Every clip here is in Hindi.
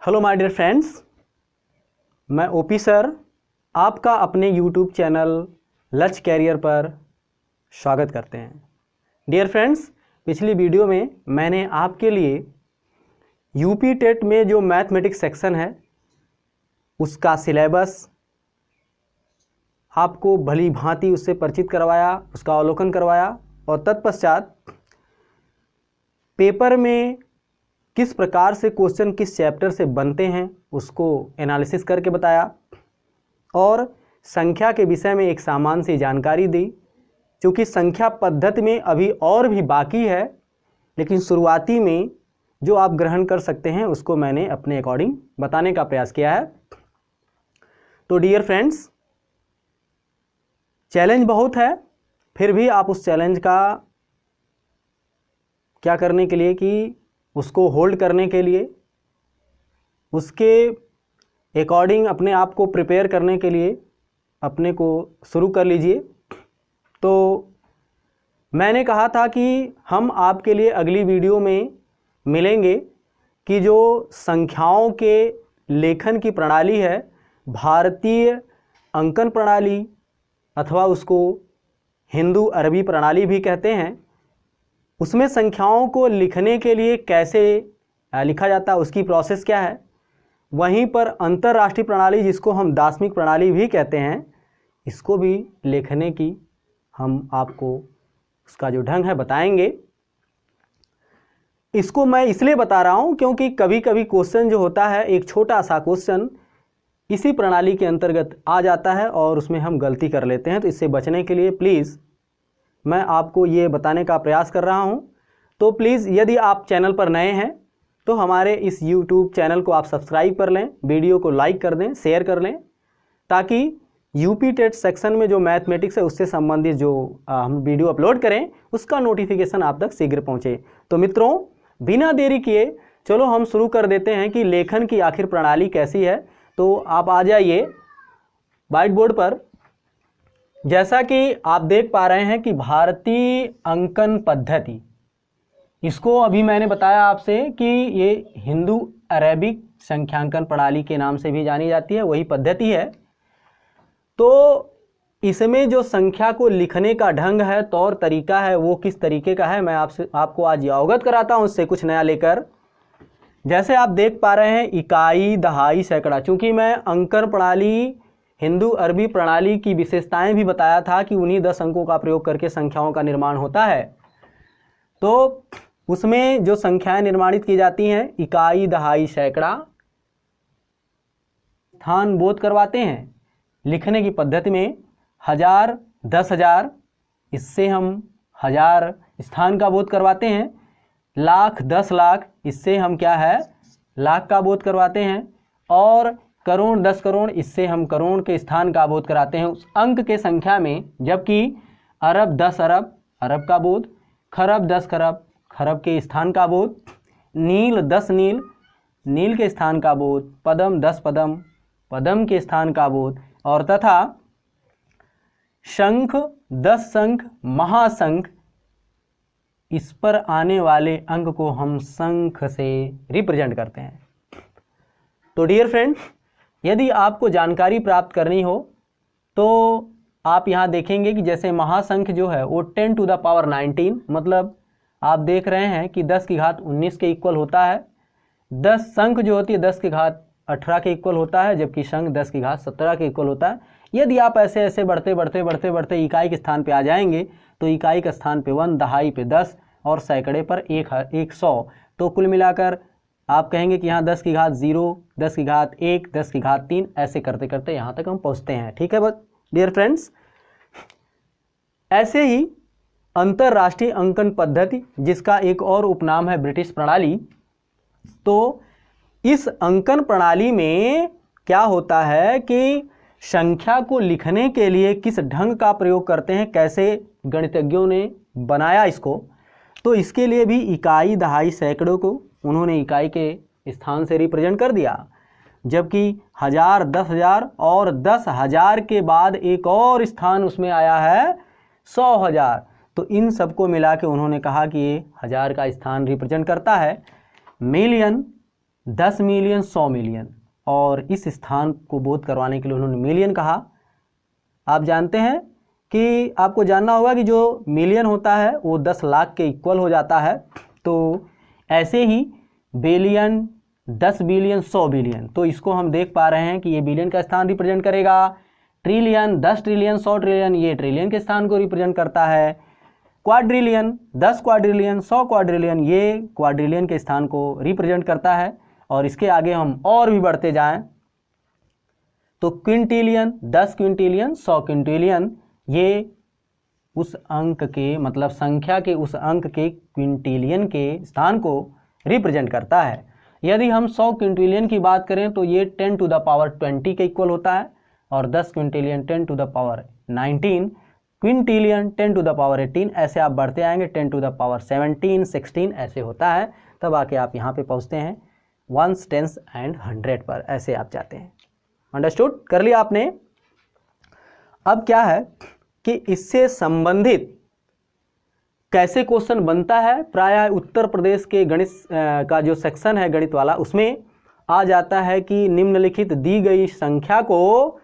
हेलो माय डियर फ्रेंड्स, मैं ओपी सर आपका अपने यूट्यूब चैनल लक्ष्य कैरियर पर स्वागत करते हैं। डियर फ्रेंड्स, पिछली वीडियो में मैंने आपके लिए यूपी टेट में जो मैथमेटिक्स सेक्शन है उसका सिलेबस आपको भली भांति उससे परिचित करवाया, उसका अवलोकन करवाया और तत्पश्चात पेपर में किस प्रकार से क्वेश्चन किस चैप्टर से बनते हैं उसको एनालिसिस करके बताया और संख्या के विषय में एक सामान्य सी जानकारी दी। क्योंकि संख्या पद्धति में अभी और भी बाकी है, लेकिन शुरुआती में जो आप ग्रहण कर सकते हैं उसको मैंने अपने अकॉर्डिंग बताने का प्रयास किया है। तो डियर फ्रेंड्स, चैलेंज बहुत है, फिर भी आप उस चैलेंज का क्या करने के लिए कि उसको होल्ड करने के लिए, उसके अकॉर्डिंग अपने आप को प्रिपेयर करने के लिए अपने को शुरू कर लीजिए। तो मैंने कहा था कि हम आपके लिए अगली वीडियो में मिलेंगे कि जो संख्याओं के लेखन की प्रणाली है, भारतीय अंकन प्रणाली अथवा उसको हिंदू अरबी प्रणाली भी कहते हैं, उसमें संख्याओं को लिखने के लिए कैसे लिखा जाता है, उसकी प्रोसेस क्या है। वहीं पर अंतर्राष्ट्रीय प्रणाली जिसको हम दार्शनिक प्रणाली भी कहते हैं, इसको भी लिखने की हम आपको उसका जो ढंग है बताएंगे। इसको मैं इसलिए बता रहा हूं क्योंकि कभी कभी क्वेश्चन जो होता है, एक छोटा सा क्वेश्चन इसी प्रणाली के अंतर्गत आ जाता है और उसमें हम गलती कर लेते हैं। तो इससे बचने के लिए प्लीज़ मैं आपको ये बताने का प्रयास कर रहा हूं। तो प्लीज़ यदि आप चैनल पर नए हैं तो हमारे इस YouTube चैनल को आप सब्सक्राइब कर लें, वीडियो को लाइक कर दें, शेयर कर लें, ताकि यूपी टेट सेक्शन में जो मैथमेटिक्स है उससे संबंधित जो हम वीडियो अपलोड करें उसका नोटिफिकेशन आप तक शीघ्र पहुंचे। तो मित्रों, बिना देरी किए चलो हम शुरू कर देते हैं कि लेखन की आखिर प्रणाली कैसी है। तो आप आ जाइए व्हाइट बोर्ड पर। जैसा कि आप देख पा रहे हैं कि भारतीय अंकन पद्धति, इसको अभी मैंने बताया आपसे कि ये हिंदू अरेबिक संख्यांकन प्रणाली के नाम से भी जानी जाती है, वही पद्धति है। तो इसमें जो संख्या को लिखने का ढंग है, तौर तरीका है, वो किस तरीके का है, मैं आपको आज अवगत कराता हूँ उससे कुछ नया लेकर। जैसे आप देख पा रहे हैं इकाई, दहाई, सैकड़ा। चूँकि मैं अंकन प्रणाली हिंदू अरबी प्रणाली की विशेषताएं भी बताया था कि उन्हीं 10 अंकों का प्रयोग करके संख्याओं का निर्माण होता है। तो उसमें जो संख्याएं निर्माणित की जाती हैं, इकाई, दहाई, सैकड़ा, स्थान बोध करवाते हैं। लिखने की पद्धति में 1000, 10,000, इससे हम 1000 स्थान का बोध करवाते हैं। लाख, 10 लाख, इससे हम क्या है, लाख का बोध करवाते हैं। और करोड़, 10 करोड़, इससे हम करोड़ के स्थान का बोध कराते हैं उस अंक के संख्या में। जबकि अरब, 10 अरब, अरब का बोध। खरब, 10 खरब, खरब के स्थान का बोध। नील, 10 नील, नील के स्थान का बोध। पदम, 10 पदम, पदम के स्थान का बोध। और तथा शंख, 10 शंख, महाशंख, इस पर आने वाले अंक को हम शंख से रिप्रेजेंट करते हैं। तो डियर फ्रेंड, यदि आपको जानकारी प्राप्त करनी हो तो आप यहाँ देखेंगे कि जैसे महाशंख जो है वो 10 टू द पावर 19, मतलब आप देख रहे हैं कि 10 की घात 19 के इक्वल होता है। 10 शंख जो होती है 10 की घात 18 के इक्वल होता है, जबकि शंख 10 की घात 17 के इक्वल होता है। यदि आप ऐसे ऐसे बढ़ते बढ़ते बढ़ते बढ़ते इकाई के स्थान पे आ जाएंगे तो इकाई के स्थान पे 1, दहाई पे 10 और सैकड़े पर 100। तो कुल मिलाकर आप कहेंगे कि यहाँ 10 की घात 0, 10 की घात 1, 10 की घात 3, ऐसे करते करते यहाँ तक हम पहुँचते हैं। ठीक है बस डियर फ्रेंड्स, ऐसे ही अंतर्राष्ट्रीय अंकन पद्धति, जिसका एक और उपनाम है ब्रिटिश प्रणाली। तो इस अंकन प्रणाली में क्या होता है कि संख्या को लिखने के लिए किस ढंग का प्रयोग करते हैं, कैसे गणितज्ञों ने बनाया इसको। तो इसके लिए भी इकाई, दहाई, सैकड़ों को उन्होंने इकाई के स्थान से रिप्रेजेंट कर दिया। जबकि 1000, 10,000 और 10,000 के बाद एक और स्थान उसमें आया है 100,000। तो इन सबको मिला के उन्होंने कहा कि ये 1000 का स्थान रिप्रेजेंट करता है। मिलियन, 10 मिलियन, 100 मिलियन, और इस स्थान को बोध करवाने के लिए उन्होंने मिलियन कहा। आप जानते हैं कि आपको जानना होगा कि जो मिलियन होता है वो 10 लाख के इक्वल हो जाता है। तो ऐसे ही बिलियन, 10 बिलियन, 100 बिलियन, तो इसको हम देख पा रहे हैं कि ये बिलियन का स्थान रिप्रेजेंट करेगा। ट्रिलियन, 10 ट्रिलियन, 100 ट्रिलियन, ये ट्रिलियन के स्थान को रिप्रेजेंट करता है। क्वाड्रिलियन, 10 क्वाड्रिलियन, 100 क्वाड्रिलियन, ये क्वाड्रिलियन के स्थान को रिप्रेजेंट करता है। और इसके आगे हम और भी बढ़ते जाएं तो क्विंटिलियन, 10 क्विंटिलियन, 100 क्विंटिलियन, ये उस अंक के मतलब संख्या के उस अंक के क्विंटिलियन के स्थान को रिप्रेजेंट करता है। यदि हम 100 क्विंटिलियन की बात करें तो ये 10 टू द पावर 20 के इक्वल होता है, और 10 quintillion 10 to the power 19, quintillion 10 to the power 18, ऐसे आप बढ़ते आएंगे 10 टू द पावर 17, 16 ऐसे होता है। तब आके आप यहाँ पे पहुँचते हैं 1s, 10s एंड 100 पर, ऐसे आप जाते हैं। अंडरस्टूड कर लिया आपने। अब क्या है कि इससे संबंधित कैसे क्वेश्चन बनता है, प्रायः उत्तर प्रदेश के गणित का जो सेक्शन है गणित वाला, उसमें आ जाता है कि निम्नलिखित दी गई संख्या को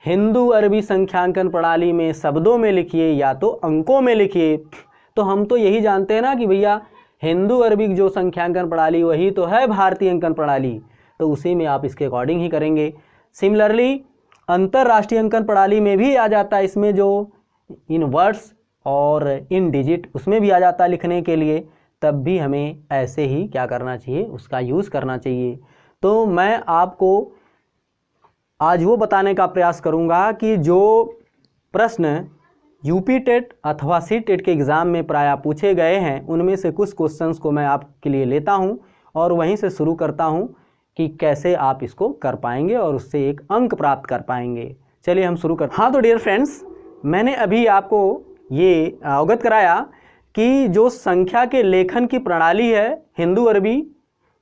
हिंदू अरबी संख्यांकन प्रणाली में शब्दों में लिखिए या तो अंकों में लिखिए। तो हम तो यही जानते हैं ना कि भैया हिंदू अरबी जो संख्यांकन प्रणाली वही तो है भारतीय अंकन प्रणाली, तो उसी में आप इसके अकॉर्डिंग ही करेंगे। सिमिलरली अंतरराष्ट्रीय अंकन प्रणाली में भी आ जाता है, इसमें जो इन वर्ड्स और इन डिजिट उसमें भी आ जाता है लिखने के लिए, तब भी हमें ऐसे ही क्या करना चाहिए, उसका यूज़ करना चाहिए। तो मैं आपको आज वो बताने का प्रयास करूँगा कि जो प्रश्न यूपी टेट अथवा सी टेट के एग्ज़ाम में प्रायः पूछे गए हैं उनमें से कुछ क्वेश्चंस को मैं आपके लिए लेता हूं और वहीं से शुरू करता हूं कि कैसे आप इसको कर पाएंगे और उससे एक अंक प्राप्त कर पाएंगे। चलिए हम शुरू करते हैं। हाँ तो डियर फ्रेंड्स, मैंने अभी आपको ये अवगत कराया कि जो संख्या के लेखन की प्रणाली है, हिंदू अरबी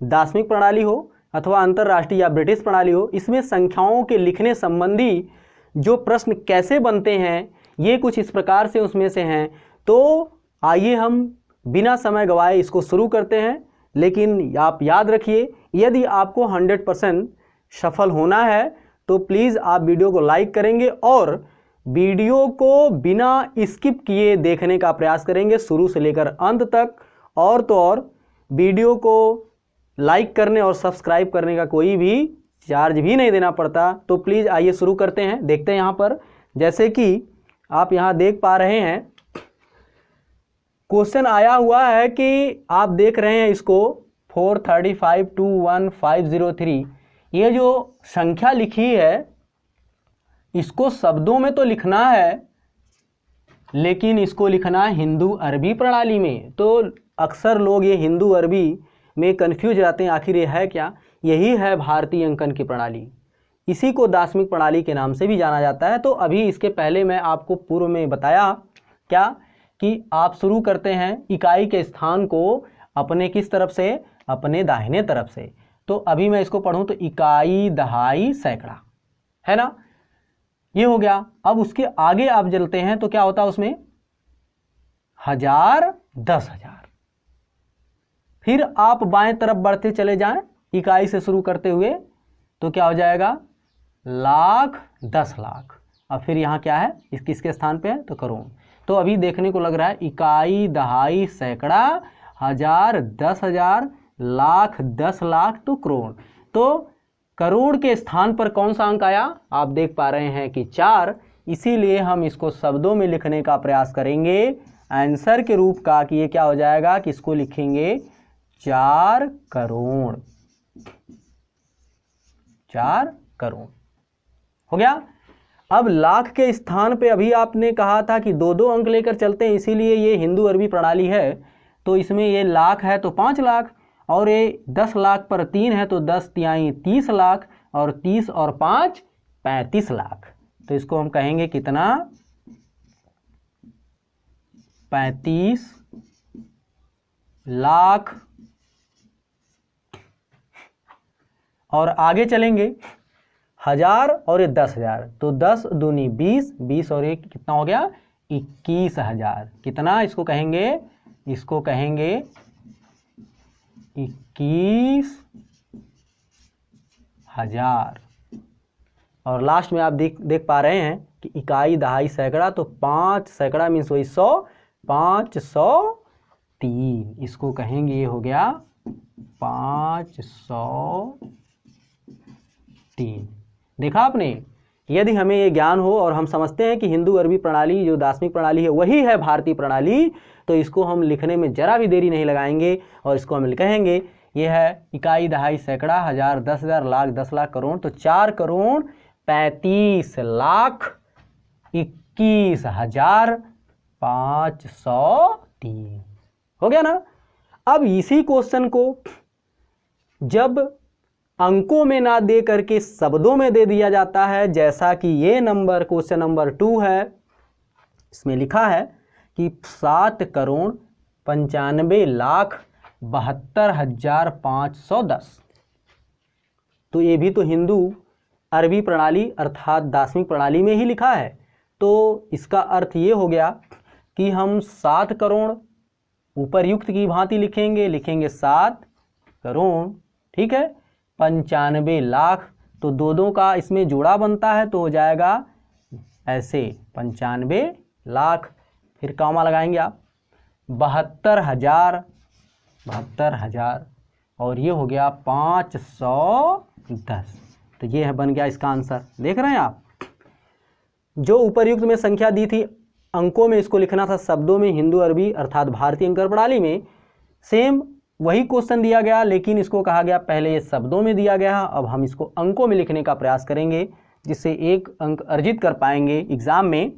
दार्शनिक प्रणाली हो अथवा अंतर्राष्ट्रीय या ब्रिटिश प्रणाली हो, इसमें संख्याओं के लिखने संबंधी जो प्रश्न कैसे बनते हैं ये कुछ इस प्रकार से उसमें से हैं। तो आइए हम बिना समय गवाए इसको शुरू करते हैं। लेकिन आप याद रखिए, यदि आपको 100% सफल होना है तो प्लीज़ आप वीडियो को लाइक करेंगे और वीडियो को बिना स्किप किए देखने का प्रयास करेंगे शुरू से लेकर अंत तक। और तो और वीडियो को लाइक करने और सब्सक्राइब करने का कोई भी चार्ज भी नहीं देना पड़ता। तो प्लीज़ आइए शुरू करते हैं। देखते हैं यहाँ पर, जैसे कि आप यहाँ देख पा रहे हैं क्वेश्चन आया हुआ है कि आप देख रहे हैं इसको 43521 ये जो संख्या लिखी है इसको शब्दों में तो लिखना है, लेकिन इसको लिखना है हिंदू अरबी प्रणाली में। तो अक्सर लोग ये हिंदू अरबी में कंफ्यूज रहते हैं, आखिर ये है क्या। यही है भारतीय अंकन की प्रणाली, इसी को दार्शनिक प्रणाली के नाम से भी जाना जाता है। तो अभी इसके पहले मैं आपको पूर्व में बताया क्या कि आप शुरू करते हैं इकाई के स्थान को अपने किस तरफ से, अपने दाहिने तरफ से। तो अभी मैं इसको पढ़ूं तो इकाई, दहाई, सैकड़ा, है ना, ये हो गया। अब उसके आगे आप चलते हैं तो क्या होता है उसमें 1000, 10,000। फिर आप बाएं तरफ बढ़ते चले जाएं इकाई से शुरू करते हुए तो क्या हो जाएगा लाख, 10 लाख। अब फिर यहाँ क्या है, इस किसके स्थान पे है तो करोड़। तो अभी देखने को लग रहा है इकाई, दहाई, सैकड़ा, 1000, 10,000, लाख, 10 लाख तो करोड़। तो करोड़ के स्थान पर कौन सा अंक आया, आप देख पा रहे हैं कि 4। इसीलिए हम इसको शब्दों में लिखने का प्रयास करेंगे आंसर के रूप का कि ये क्या हो जाएगा कि इसको लिखेंगे 4 करोड़। 4 करोड़ हो गया। अब लाख के स्थान पे अभी आपने कहा था कि 2-2 अंक लेकर चलते हैं, इसीलिए ये हिंदू अरबी प्रणाली है। तो इसमें ये लाख है तो 5 लाख, और ये 10 लाख पर 3 है तो 10 तिहाई 30 लाख, और 30 और 5 35 लाख। तो इसको हम कहेंगे कितना 35 लाख। और आगे चलेंगे 1000 और ये 10,000 तो 10 दूनी 20, 20 और एक कितना हो गया 21,000। कितना इसको कहेंगे, इसको कहेंगे 21,000। और लास्ट में आप देख पा रहे हैं कि इकाई, दहाई, सैकड़ा, तो 5 सैकड़ा मीन्स वही 100, 503, इसको कहेंगे ये हो गया 503। देखा आपने, यदि हमें ये ज्ञान हो और हम समझते हैं कि हिंदू अरबी प्रणाली जो दार्शनिक प्रणाली है वही है भारतीय प्रणाली, तो इसको हम लिखने में जरा भी देरी नहीं लगाएंगे और इसको हम कहेंगे ये है इकाई, दहाई, सैकड़ा, हजार, 10,000, लाख, 10 लाख, करोड़, तो 4,35,21,503 हो गया ना। अब इसी क्वेश्चन को जब अंकों में ना दे करके शब्दों में दे दिया जाता है, जैसा कि ये नंबर क्वेश्चन नंबर 2 है, इसमें लिखा है कि 7,95,72,510, तो ये भी तो हिंदू अरबी प्रणाली अर्थात दार्शनिक प्रणाली में ही लिखा है। तो इसका अर्थ ये हो गया कि हम 7 करोड़ उपर्युक्त की भांति लिखेंगे 7 करोड़, ठीक है, 95 लाख, तो दो का इसमें जोड़ा बनता है तो हो जाएगा ऐसे 95 लाख, फिर कॉमा लगाएंगे आप 72,000 और ये हो गया 510। तो ये है बन गया इसका आंसर। देख रहे हैं आप, जो उपर्युक्त में संख्या दी थी अंकों में इसको लिखना था शब्दों में हिंदू अरबी अर्थात भारतीय अंक प्रणाली में, सेम वही क्वेश्चन दिया गया, लेकिन इसको कहा गया पहले ये शब्दों में दिया गया, अब हम इसको अंकों में लिखने का प्रयास करेंगे जिससे 1 अंक अर्जित कर पाएंगे एग्जाम में।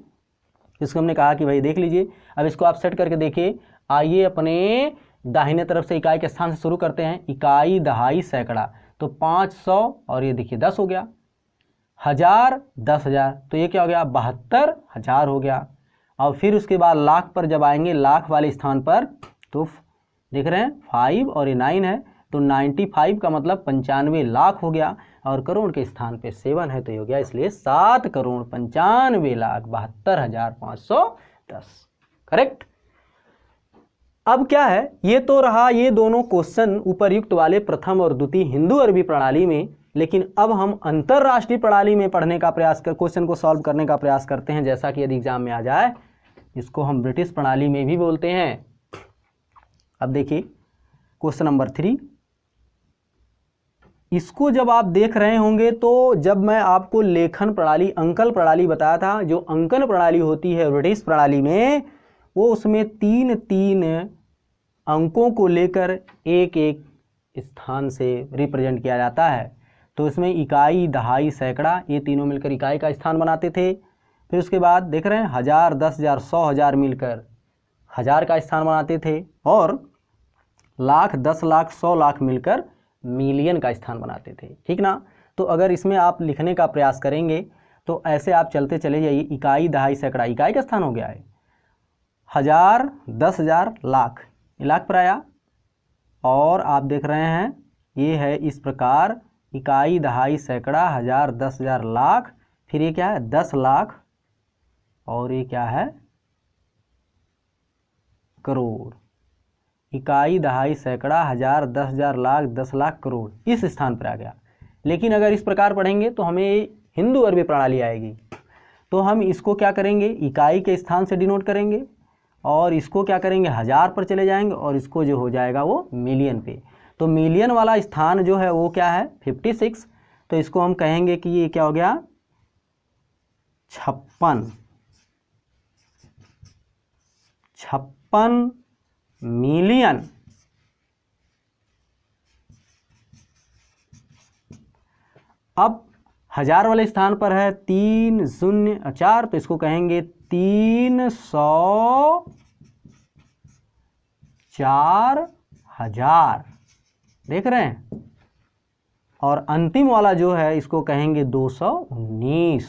इसको हमने कहा कि भाई देख लीजिए, अब इसको आप सेट करके देखिए। आइए अपने दाहिने तरफ से इकाई के स्थान से शुरू करते हैं। इकाई, दहाई, सैकड़ा, तो 500 और ये देखिए 10 हो गया, 1000, 10,000, तो ये क्या हो गया 72,000 हो गया। और फिर उसके बाद लाख पर जब आएंगे, लाख वाले स्थान पर, तो देख रहे हैं 5 और ये 9 है, तो 95 का मतलब 95 लाख हो गया, और करोड़ के स्थान पे 7 है तो ये हो गया, इसलिए 7,95,72,510 करेक्ट। अब क्या है, ये तो रहा ये दोनों क्वेश्चन उपर्युक्त वाले प्रथम और द्वितीय हिंदू अरबी प्रणाली में, लेकिन अब हम अंतरराष्ट्रीय प्रणाली में पढ़ने का प्रयास कर क्वेश्चन को सॉल्व करने का प्रयास करते हैं, जैसा कि यदि एग्जाम में आ जाए, इसको हम ब्रिटिश प्रणाली में भी बोलते हैं। अब देखिए क्वेश्चन नंबर 3, इसको जब आप देख रहे होंगे तो जब मैं आपको लेखन प्रणाली, अंकन प्रणाली बताया था, जो अंकन प्रणाली होती है ब्रिटिश प्रणाली में, वो उसमें 3 अंकों को लेकर एक स्थान से रिप्रेजेंट किया जाता है। तो इसमें इकाई, दहाई, सैकड़ा, ये तीनों मिलकर इकाई का स्थान बनाते थे। फिर उसके बाद देख रहे हैं 1000, 10,000, 100,000 मिलकर 1000 का स्थान बनाते थे, और लाख, 10 लाख, 100 लाख मिलकर मिलियन का स्थान बनाते थे, ठीक ना। तो अगर इसमें आप लिखने का प्रयास करेंगे तो ऐसे आप चलते चले जाइए, इकाई, दहाई, सैकड़ा, इकाई का स्थान हो गया है, 1000, 10,000, लाख, लाख पर आया, और आप देख रहे हैं ये है इस प्रकार इकाई, दहाई, सैकड़ा, 1000, 10,000, लाख, फिर ये क्या है 10 लाख, और ये क्या है करोड़। इकाई, दहाई, सैकड़ा, 1000, 10,000, लाख, 10 लाख, करोड़, इस स्थान पर आ गया। लेकिन अगर इस प्रकार पढ़ेंगे तो हमें हिंदू अरबी प्रणाली आएगी, तो हम इसको क्या करेंगे, इकाई के स्थान से डिनोट करेंगे, और इसको क्या करेंगे 1000 पर चले जाएंगे, और इसको जो हो जाएगा वो मिलियन पे। तो मिलियन वाला स्थान जो है वो क्या है 56, तो इसको हम कहेंगे कि ये क्या हो गया 56 मिलियन। अब 1000 वाले स्थान पर है 304, तो इसको कहेंगे 304,000, देख रहे हैं। और अंतिम वाला जो है इसको कहेंगे 219।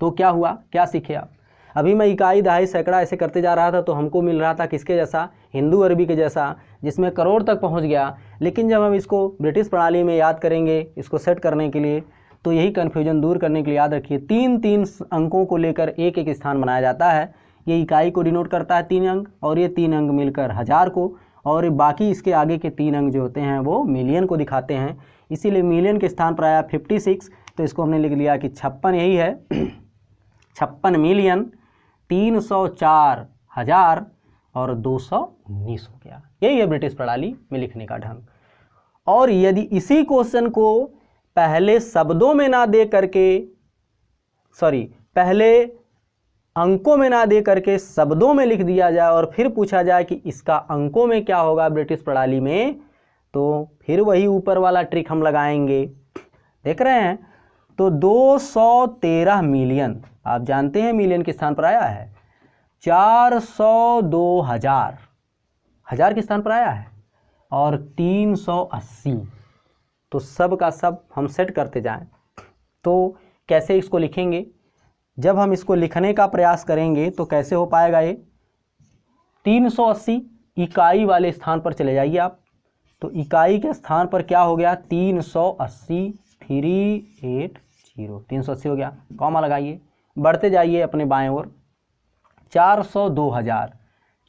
तो क्या हुआ, क्या सीखे आप? अभी मैं इकाई, दहाई, सैकड़ा ऐसे करते जा रहा था तो हमको मिल रहा था किसके जैसा, हिंदू अरबी के जैसा, जिसमें करोड़ तक पहुंच गया। लेकिन जब हम इसको ब्रिटिश प्रणाली में याद करेंगे, इसको सेट करने के लिए, तो यही कन्फ्यूजन दूर करने के लिए याद रखिए 3 अंकों को लेकर एक स्थान बनाया जाता है। ये इकाई को डिनोट करता है 3 अंक, और ये 3 अंक मिलकर हज़ार को, और बाकी इसके आगे के 3 अंक जो होते हैं वो मिलियन को दिखाते हैं। इसीलिए मिलियन के स्थान पर आया 56, तो इसको हमने लिख लिया कि 56 यही है 56,304,000 और 219 हो गया। यही है ब्रिटिश प्रणाली में लिखने का ढंग। और यदि इसी क्वेश्चन को पहले शब्दों में ना दे करके, पहले अंकों में ना दे करके शब्दों में लिख दिया जाए और फिर पूछा जाए कि इसका अंकों में क्या होगा ब्रिटिश प्रणाली में, तो फिर वही ऊपर वाला ट्रिक हम लगाएंगे। देख रहे हैं, तो 213 मिलियन, आप जानते हैं मिलियन के स्थान पर आया है 402,000, हज़ार के स्थान पर आया है, और 380, तो सब का सब हम सेट करते जाएं। तो कैसे इसको लिखेंगे, जब हम इसको लिखने का प्रयास करेंगे तो कैसे हो पाएगा ये, 380 इकाई वाले स्थान पर चले जाइए आप, तो इकाई के स्थान पर क्या हो गया 380, 380 हो गया, कॉमा लगाइए, बढ़ते जाइए अपने बाएं ओर, 402,000,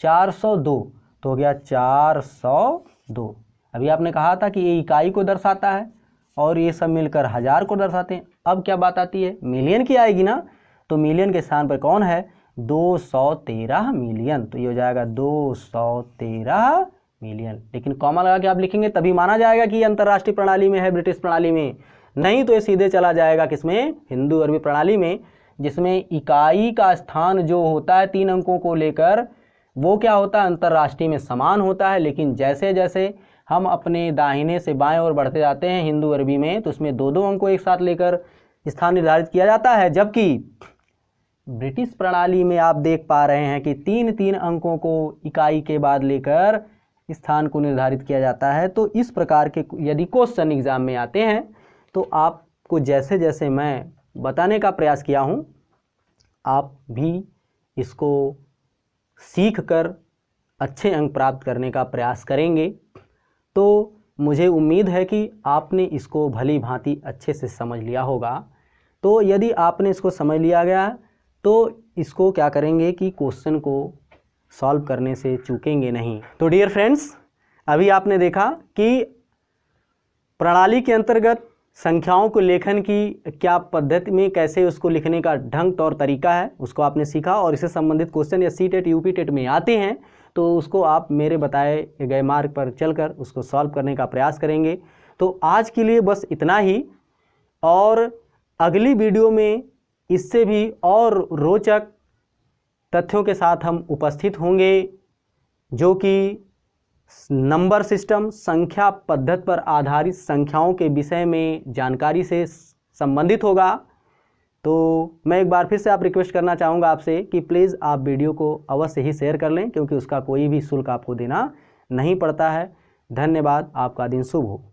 402 तो हो गया 402। अभी आपने कहा था कि ये इकाई को दर्शाता है और ये सब मिलकर हज़ार को दर्शाते हैं। अब क्या बात आती है, मिलियन की आएगी ना, तो मिलियन के स्थान पर कौन है 213 मिलियन, तो ये हो जाएगा 213 मिलियन। लेकिन कॉमा लगा के आप लिखेंगे तभी माना जाएगा कि ये अंतर्राष्ट्रीय प्रणाली में है, ब्रिटिश प्रणाली में, नहीं तो ये सीधे चला जाएगा किसमें, हिंदू अरबी प्रणाली में, जिसमें इकाई का स्थान जो होता है 3 अंकों को लेकर वो क्या होता है अंतर्राष्ट्रीय में समान होता है। लेकिन जैसे जैसे हम अपने दाहिने से बाएं ओर बढ़ते जाते हैं हिंदू अरबी में, तो उसमें 2-2 अंक को एक साथ लेकर स्थान निर्धारित किया जाता है, जबकि ब्रिटिश प्रणाली में आप देख पा रहे हैं कि 3-3 अंकों को इकाई के बाद लेकर स्थान को निर्धारित किया जाता है। तो इस प्रकार के यदि क्वेश्चन एग्जाम में आते हैं तो आपको जैसे जैसे मैं बताने का प्रयास किया हूँ, आप भी इसको सीख कर अच्छे अंक प्राप्त करने का प्रयास करेंगे। तो मुझे उम्मीद है कि आपने इसको भली भांति अच्छे से समझ लिया होगा। तो यदि आपने इसको समझ लिया गया तो इसको क्या करेंगे कि क्वेश्चन को सॉल्व करने से चूकेंगे नहीं। तो डियर फ्रेंड्स, अभी आपने देखा कि प्रणाली के अंतर्गत संख्याओं को लेखन की क्या पद्धति में कैसे उसको लिखने का ढंग तौर तरीका है उसको आपने सीखा, और इससे संबंधित क्वेश्चन या सी टेट यूपी टेट में आते हैं तो उसको आप मेरे बताए गए मार्ग पर चलकर उसको सॉल्व करने का प्रयास करेंगे। तो आज के लिए बस इतना ही, और अगली वीडियो में इससे भी और रोचक तथ्यों के साथ हम उपस्थित होंगे, जो कि नंबर सिस्टम, संख्या पद्धति पर आधारित संख्याओं के विषय में जानकारी से संबंधित होगा। तो मैं एक बार फिर से आप रिक्वेस्ट करना चाहूँगा आपसे कि प्लीज़ आप वीडियो को अवश्य ही शेयर कर लें, क्योंकि उसका कोई भी शुल्क आपको देना नहीं पड़ता है। धन्यवाद, आपका दिन शुभ हो।